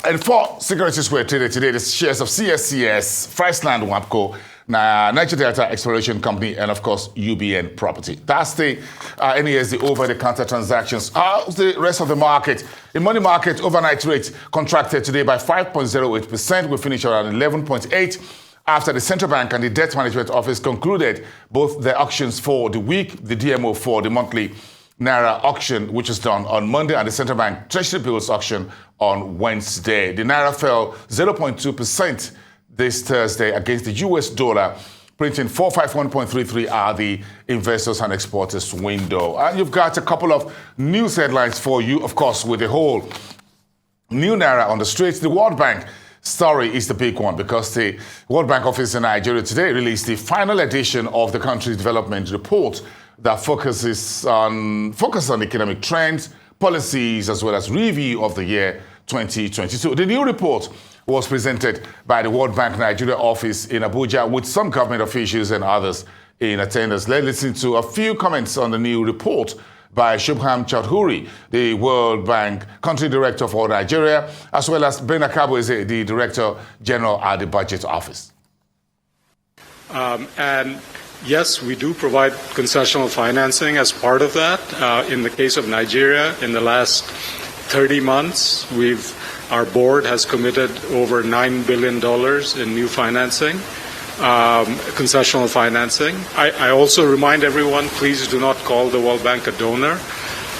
And four securities were traded today. The shares of CSCS, Friesland WAPCO, Niger Delta Exploration Company, and of course, UBN Property. That's the NESD over-the-counter transactions. How's the rest of the market? The money market overnight rate contracted today by 5.08%. We finished around 11.8 after the Central Bank and the Debt Management Office concluded both the auctions for the week, the DMO for the monthly Naira auction, which is done on Monday, and the Central Bank Treasury Bills auction on Wednesday. The Naira fell 0.2% this Thursday against the US dollar, printing 451.33 are the investors and exporters window. And you've got a couple of news headlines for you, of course, with the whole new Naira on the streets. The World Bank story is the big one because the World Bank office in Nigeria today released the final edition of the country's development report that focuses on economic trends, policies, as well as review of the year 2022. The new report was presented by the World Bank Nigeria office in Abuja with some government officials and others in attendance. Let's listen to a few comments on the new report by Shubham Chaudhuri, the World Bank Country Director for Nigeria, as well as Ben Akabo, the Director General at the Budget Office. And yes, we do provide concessional financing as part of that. In the case of Nigeria, in the last 30 months, our board has committed over $9 billion in new financing, concessional financing. I also remind everyone, please do not call the World Bank a donor,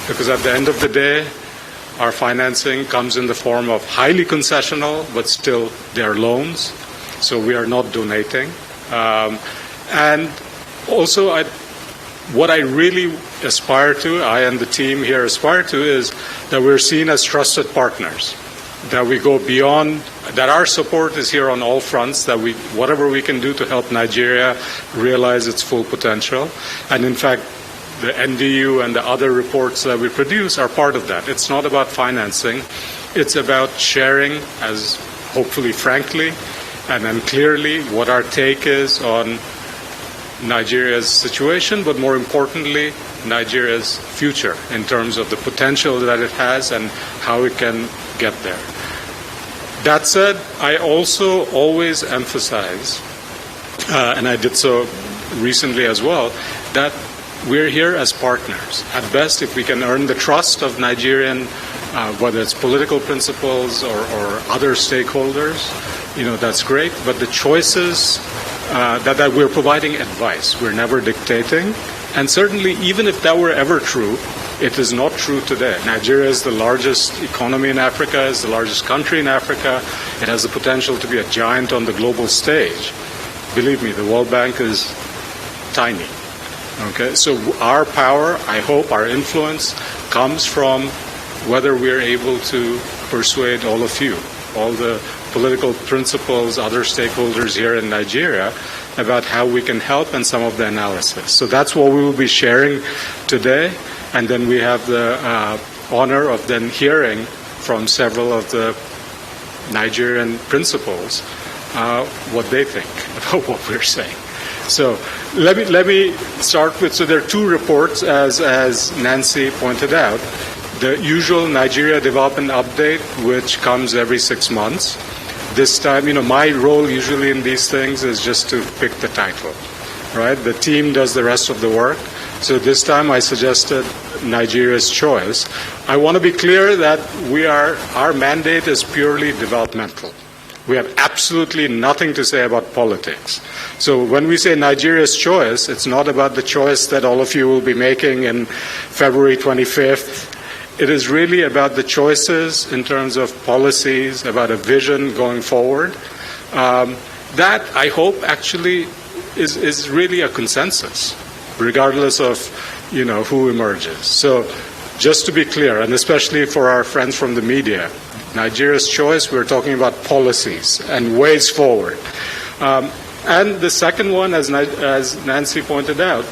because at the end of the day, our financing comes in the form of highly concessional, but still they're loans, so we are not donating. And also, what I really aspire to, I and the team here aspire to, is that we're seen as trusted partners, that we go beyond, that our support is here on all fronts, that whatever we can do to help Nigeria realize its full potential. And in fact, the NDU and the other reports that we produce are part of that. It's not about financing. It's about sharing, as hopefully frankly and then clearly, what our take is on Nigeria's situation, but more importantly, Nigeria's future in terms of the potential that it has and how it can get there. That said, I also always emphasize, and I did so recently as well, that we're here as partners. At best, if we can earn the trust of Nigerian, whether it's political principals or other stakeholders, that's great. But the choices that we're providing advice, we're never dictating. And certainly, even if that were ever true, it is not true today. Nigeria is the largest economy in Africa, is the largest country in Africa. It has the potential to be a giant on the global stage. Believe me, the World Bank is tiny. Okay, so our power, I hope, our influence comes from whether we're able to persuade all of you, all the political principals, other stakeholders here in Nigeria, about how we can help and some of the analysis. So that's what we will be sharing today. And then we have the honor of then hearing from several of the Nigerian principals what they think about what we're saying. So let me start with, so there are two reports, as Nancy pointed out. The usual Nigeria Development Update, which comes every 6 months. This time, my role usually in these things is just to pick the title, right? The team does the rest of the work. So this time I suggested Nigeria's Choice. I want to be clear that our mandate is purely developmental. We have absolutely nothing to say about politics. So when we say Nigeria's Choice, it's not about the choice that all of you will be making in February 25th. It is really about the choices in terms of policies, about a vision going forward. That, I hope, actually is really a consensus, regardless of, who emerges. So just to be clear, and especially for our friends from the media, Nigeria's Choice, we're talking about policies and ways forward. And the second one, as Nancy pointed out,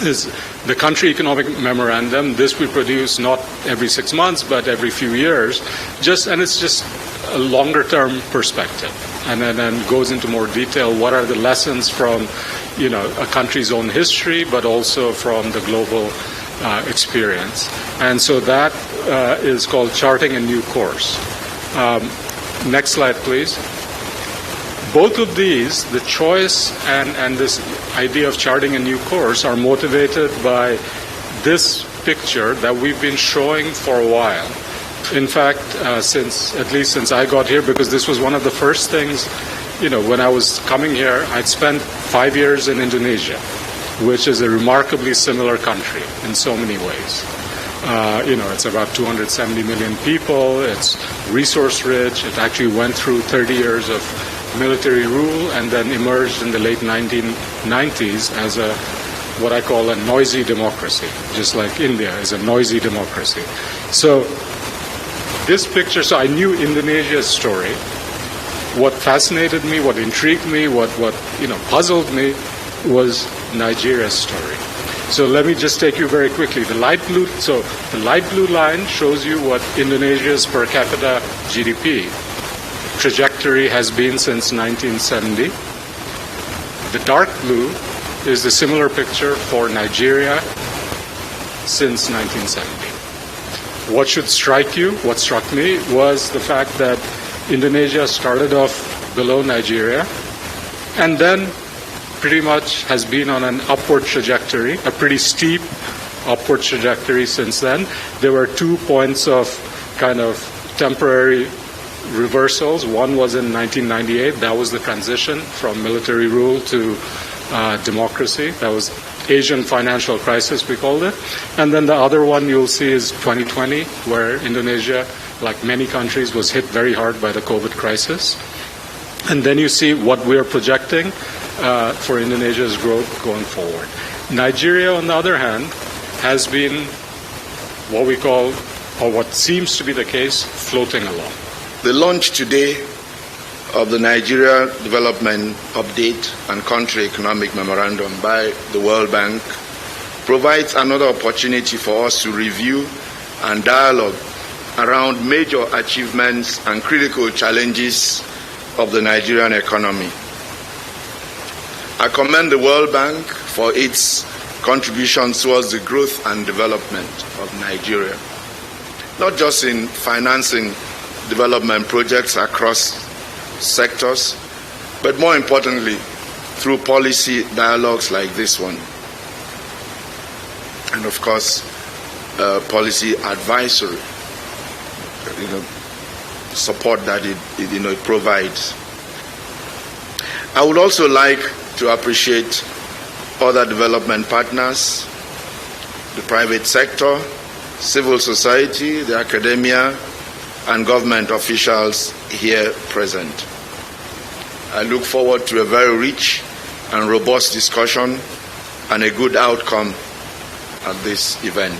is the country economic memorandum. This we produce not every 6 months, but every few years. And it's just a longer term perspective. And then goes into more detail. What are the lessons from, a country's own history, but also from the global experience. And so that is called Charting a New Course. Next slide, please. Both of these, the choice and this idea of charting a new course, are motivated by this picture that we've been showing for a while. In fact, since I got here, because this was one of the first things, when I was coming here, I'd spent 5 years in Indonesia, which is a remarkably similar country in so many ways. It's about 270 million people. It's resource rich. It actually went through 30 years of military rule and then emerged in the late 1990s as what I call a noisy democracy, just like India is a noisy democracy. So this picture, so I knew Indonesia's story. What fascinated me, what intrigued me, what puzzled me was Nigeria's story. So let me just take you very quickly. The light blue line shows you what Indonesia's per capita GDP trajectory has been since 1970. The dark blue is the similar picture for Nigeria since 1970. What should strike you, what struck me, was the fact that Indonesia started off below Nigeria and then pretty much has been on an upward trajectory, a pretty steep upward trajectory since then. There were 2 points of kind of temporary reversals. One was in 1998. That was the transition from military rule to democracy. That was Asian financial crisis, we called it. And then the other one you'll see is 2020, where Indonesia, like many countries, was hit very hard by the COVID crisis. And then you see what we're projecting for Indonesia's growth going forward. Nigeria, on the other hand, has been what we call, or what seems to be the case, floating along. The launch today of the Nigeria Development Update and Country Economic Memorandum by the World Bank provides another opportunity for us to review and dialogue around major achievements and critical challenges of the Nigerian economy. I commend the World Bank for its contributions towards the growth and development of Nigeria, not just in financing development projects across sectors, but more importantly, through policy dialogues like this one. And of course, policy advisory, support that it provides. I would also like to appreciate other development partners, the private sector, civil society, the academia, and government officials here present. I look forward to a very rich and robust discussion and a good outcome at this event.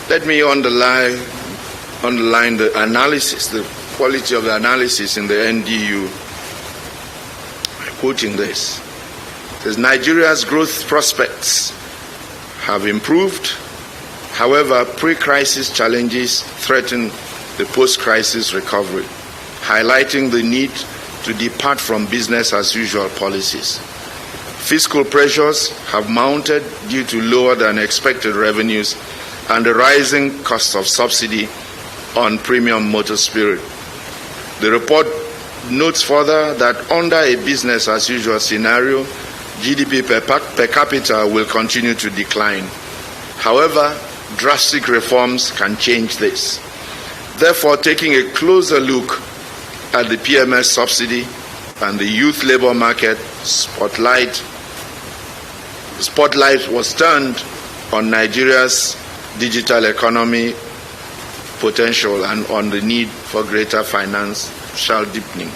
Let me underline the analysis, the quality of the analysis in the NDU. I'm quoting this. It says, Nigeria's growth prospects have improved. However, pre-crisis challenges threaten the post-crisis recovery, highlighting the need to depart from business-as-usual policies. Fiscal pressures have mounted due to lower than expected revenues and the rising cost of subsidy on premium motor spirit. The report notes further that under a business-as-usual scenario, GDP per capita will continue to decline. However, drastic reforms can change this. Therefore, taking a closer look at the PMS subsidy and the youth labor market, spotlight was turned on Nigeria's digital economy potential and on the need for greater financial deepening.